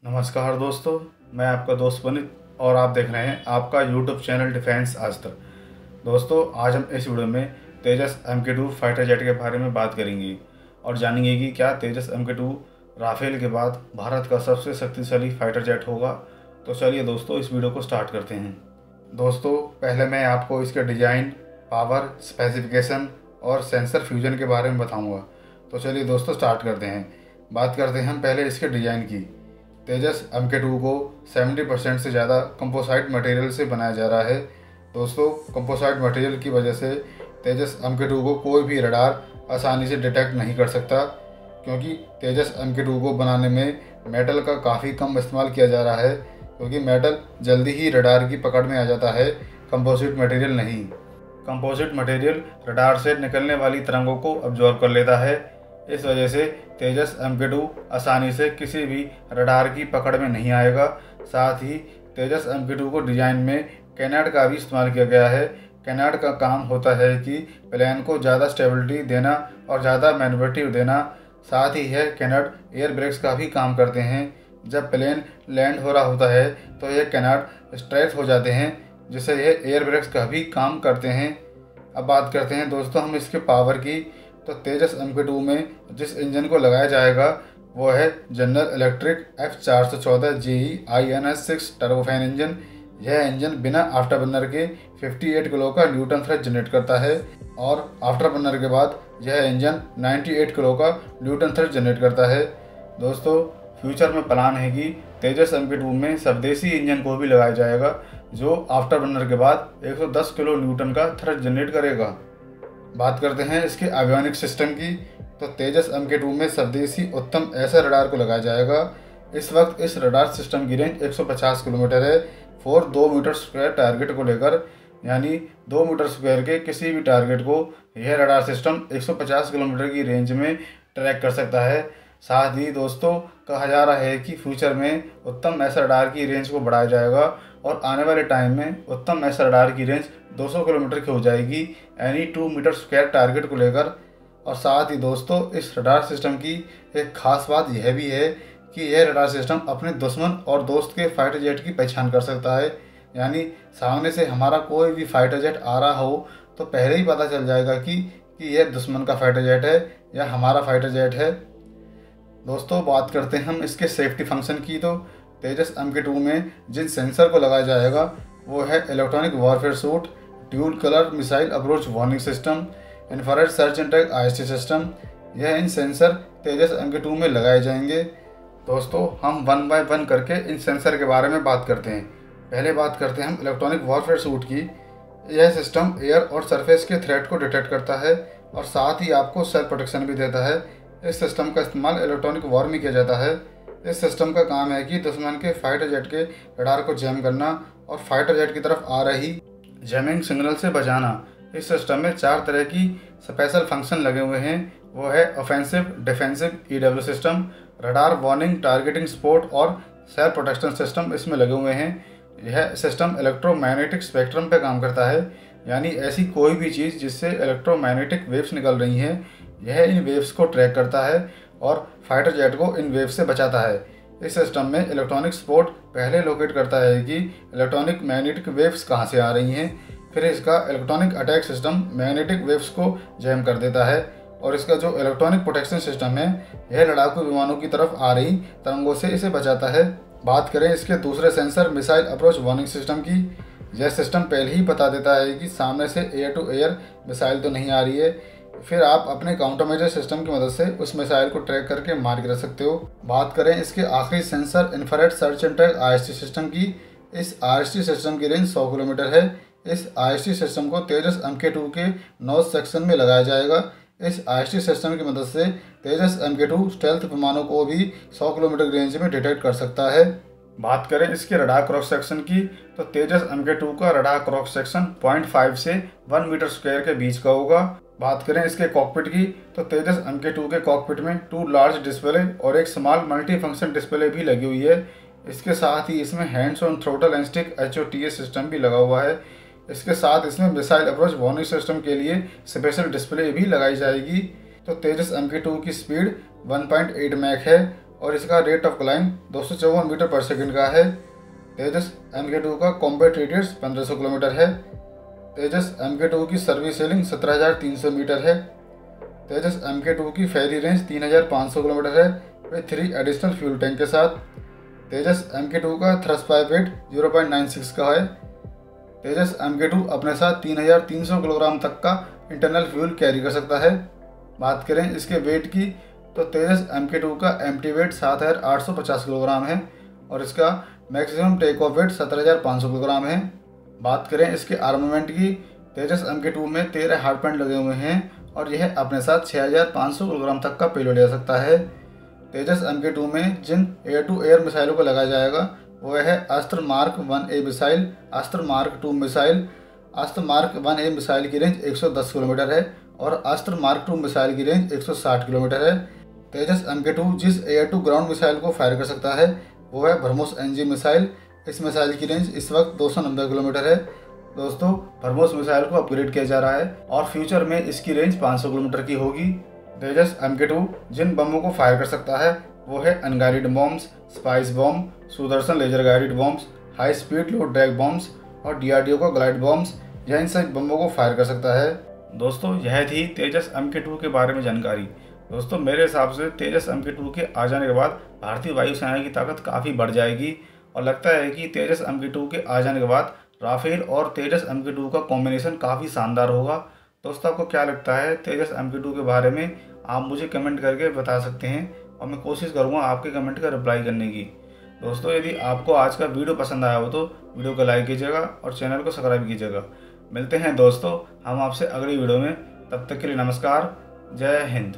नमस्कार दोस्तों, मैं आपका दोस्त पुनीत और आप देख रहे हैं आपका यूट्यूब चैनल डिफेंस आज तक। दोस्तों, आज हम इस वीडियो में तेजस MK2 फाइटर जेट के बारे में बात करेंगे और जानेंगे कि क्या तेजस MK2 राफेल के बाद भारत का सबसे शक्तिशाली फाइटर जेट होगा। तो चलिए दोस्तों, इस वीडियो को स्टार्ट करते हैं। दोस्तों, पहले मैं आपको इसके डिज़ाइन, पावर, स्पेसिफिकेशन और सेंसर फ्यूजन के बारे में बताऊँगा। तो चलिए दोस्तों, स्टार्ट करते हैं। बात करते हैं हम पहले इसके डिज़ाइन की। तेजस MK2 को 70% से ज़्यादा कंपोसाइट मटेरियल से बनाया जा रहा है। दोस्तों, कंपोसाइट मटेरियल की वजह से तेजस MK2 को कोई भी रडार आसानी से डिटेक्ट नहीं कर सकता, क्योंकि तेजस MK2 को बनाने में मेटल का काफ़ी कम इस्तेमाल किया जा रहा है, क्योंकि मेटल जल्दी ही रडार की पकड़ में आ जाता है, कंपोजिट मटेरियल नहीं। कंपोजिट मटेरियल रडार से निकलने वाली तरंगों को अब्जॉर्ब कर लेता है। इस वजह से तेजस MK2 आसानी से किसी भी रडार की पकड़ में नहीं आएगा। साथ ही तेजस MK2 को डिज़ाइन में कैनाड का भी इस्तेमाल किया गया है। कैनाड का काम होता है कि प्लेन को ज़्यादा स्टेबिलिटी देना और ज़्यादा मैन्युवर्टिव देना। साथ ही यह कैनाड एयर ब्रेक्स का भी काम करते हैं। जब प्लेन लैंड हो रहा होता है तो यह कैनाड स्ट्रेच हो जाते हैं, जिससे यह एयर ब्रेक्स का भी काम करते हैं। अब बात करते हैं दोस्तों हम इसके पावर की। तो तेजस MK2 में जिस इंजन को लगाया जाएगा वो है general electric F414 GE INS6 turbofan engine. यह इंजन बिना आफ्टर बर्नर के 58 किलो का न्यूटन थ्रस्ट जनरेट करता है और आफ्टर बर्नर के बाद यह इंजन 98 किलो का न्यूटन थ्रस्ट जनरेट करता है। दोस्तों, फ्यूचर में प्लान है कि तेजस MK2 में स्वदेशी इंजन को भी लगाया जाएगा, जो आफ्टर बर्नर के बाद 110 किलो न्यूटन का थ्रस्ट जनरेट करेगा। बात करते हैं इसके एवियोनिक सिस्टम की। तो तेजस MK2 में स्वदेशी उत्तम ऐसा रडार को लगाया जाएगा। इस वक्त इस रडार सिस्टम की रेंज 150 किलोमीटर है फॉर 2 मीटर स्क्वायर टारगेट को लेकर, यानी 2 मीटर स्क्वायर के किसी भी टारगेट को यह रडार सिस्टम 150 किलोमीटर की रेंज में ट्रैक कर सकता है। साथ ही दोस्तों, कहा जा रहा है कि फ्यूचर में उत्तम ऐसा रडार की रेंज को बढ़ाया जाएगा और आने वाले टाइम में उत्तम ऐसा रडार की रेंज 200 किलोमीटर की हो जाएगी, यानी 2 मीटर स्क्वायर टारगेट को लेकर। और साथ ही दोस्तों, इस रडार सिस्टम की एक खास बात यह भी है कि यह रडार सिस्टम अपने दुश्मन और दोस्त के फाइटर जेट की पहचान कर सकता है। यानी सामने से हमारा कोई भी फाइटर जेट आ रहा हो तो पहले ही पता चल जाएगा कि यह दुश्मन का फाइटर जेट है या हमारा फाइटर जेट है। दोस्तों, बात करते हैं हम इसके सेफ्टी फंक्शन की। तो तेजस MK2 में जिन सेंसर को लगाया जाएगा वो है electronic warfare suit, dual colour missile approach warning system, infrared search and track IST system. यह इन सेंसर तेजस MK2 में लगाए जाएंगे। दोस्तों, हम वन बाय वन करके इन सेंसर के बारे में बात करते हैं। पहले बात करते हैं हम इलेक्ट्रॉनिक वॉरफेयर सूट की। यह सिस्टम एयर और सरफेस के थ्रेट को डिटेक्ट करता है और साथ ही आपको सेल्फ प्रोटेक्शन भी देता है। इस सिस्टम का इस्तेमाल इलेक्ट्रॉनिक वॉर में किया जाता है। इस सिस्टम का काम है कि दुश्मन के फाइटर जेट के रडार को जैम करना और फाइटर जेट की तरफ आ रही जैमिंग सिग्नल से बचाना। इस सिस्टम में 4 तरह की स्पेशल फंक्शन लगे हुए हैं। वो है offensive, defensive, EW system, radar warning, targeting support और सेल्फ प्रोटेक्शन सिस्टम इसमें लगे हुए हैं। यह सिस्टम इलेक्ट्रोमैग्नेटिक स्पेक्ट्रम पे काम करता है, यानी ऐसी कोई भी चीज़ जिससे इलेक्ट्रोमैग्नेटिक वेव्स निकल रही हैं, यह इन वेव्स को ट्रैक करता है और फाइटर जेट को इन वेव्स से बचाता है। इस सिस्टम में इलेक्ट्रॉनिक सपोर्ट पहले लोकेट करता है कि इलेक्ट्रॉनिक मैग्नेटिक वेव्स कहाँ से आ रही हैं, फिर इसका electronic attack system magnetic waves को जैम कर देता है और इसका जो इलेक्ट्रॉनिक प्रोटेक्शन सिस्टम है यह लड़ाकू विमानों की तरफ आ रही तरंगों से इसे बचाता है। बात करें इसके दूसरे sensor missile approach warning system की। यह सिस्टम पहले ही बता देता है कि सामने से एयर टू एयर मिसाइल तो नहीं आ रही है, फिर आप अपने काउंटर मेजर सिस्टम की मदद से उस मिसाइल को ट्रैक करके मार कर सकते हो। बात करें इसके आखिरी sensor infrared search and track IST system की। इस IST सिस्टम की रेंज 100 किलोमीटर है। इस IST सिस्टम को तेजस MK2 के नॉर्थ सेक्शन में लगाया जाएगा। इस IST सिस्टम की मदद से तेजस MK2 स्टेल्थ विमानों को भी 100 किलोमीटर की रेंज में डिटेक्ट कर सकता है। बात करें इसके रडार क्रॉस सेक्शन की। तो तेजस MK2 का रडार क्रॉस सेक्शन 0.5 से 1 मीटर स्क्वायर के बीच का होगा। बात करें इसके कॉकपिट की। तो तेजस MK2 के कॉकपिट में 2 लार्ज डिस्प्ले और एक स्मॉल मल्टी फंक्शन डिस्प्ले भी लगी हुई है। इसके साथ ही इसमें hands on throttle and stick HOTS system भी लगा हुआ है। इसके साथ इसमें मिसाइल अप्रोच वार्निंग सिस्टम के लिए स्पेशल डिस्प्ले भी लगाई जाएगी। तो तेजस MK2 की स्पीड 1.8 मैक है और इसका रेट ऑफ क्लाइंब 254 मीटर पर सेकंड का है। तेजस MK2 का कॉम्बैट रेडियस 1500 किलोमीटर है। तेजस MK2 की सर्विस सेलिंग 17,300 मीटर है। तेजस MK2 की फेरी रेंज 3,500 किलोमीटर है विद 3 एडिशनल फ्यूल टैंक के साथ। तेजस MK2 का थ्रस्ट पाइप वेट 0.96 का है। तेजस MK2 अपने साथ 3,300 किलोग्राम तक का इंटरनल फ्यूल कैरी कर सकता है। बात करें इसके वेट की तो तेजस MK2 का एम्प्टी वेट 7,850 किलोग्राम है और इसका maximum take off weight 17,500 kilogram है। बात करें इसके आर्मामेंट की, तेजस MK2 में 13 हार्ड पॉइंट लगे हुए हैं और यह अपने साथ 6,500 किलोग्राम तक का पेलोड ले सकता है। तेजस MK2 में जिन एयर टू एयर मिसाइलों को लगाया जाएगा वह है अस्त्र मार्क 1A मिसाइल, अस्त्र मार्क 2 मिसाइल। अस्त्र मार्क 1A मिसाइल की रेंज 110 किलोमीटर है और अस्त्र मार्क 2 मिसाइल की रेंज 160 किलोमीटर है। तेजस MK2 जिस एयर टू ग्राउंड मिसाइल को फायर कर सकता है वो है ब्रह्मोस NG मिसाइल। इस मिसाइल की रेंज इस वक्त 290 किलोमीटर है। दोस्तों, ब्रह्मोस मिसाइल को अपग्रेड किया जा रहा है और फ्यूचर में इसकी रेंज 500 किलोमीटर की होगी। तेजस MK2 जिन बमों को फायर कर सकता है वो है unguided bombs, spice bomb, Sudarshan laser guided bombs, high speed low drag bombs और DRDO का ग्लाइड बॉम्ब्स। यह इन सभी बमों को फायर कर सकता है। दोस्तों, यह थी तेजस MK2 के बारे में जानकारी। दोस्तों, मेरे हिसाब से तेजस MK2 के आ जाने के बाद भारतीय वायुसेना की ताकत काफ़ी बढ़ जाएगी और लगता है कि तेजस MK2 के आ जाने के बाद राफेल और तेजस MK2 का कॉम्बिनेशन काफ़ी शानदार होगा। दोस्तों, आपको क्या लगता है तेजस MK2 के बारे में? आप मुझे कमेंट करके बता सकते हैं और मैं कोशिश करूँगा आपके कमेंट का रिप्लाई करने की। दोस्तों, यदि आपको आज का वीडियो पसंद आया हो तो वीडियो को लाइक कीजिएगा और चैनल को सब्सक्राइब कीजिएगा। मिलते हैं दोस्तों हम आपसे अगली वीडियो में। तब तक के लिए नमस्कार। जय हिंद।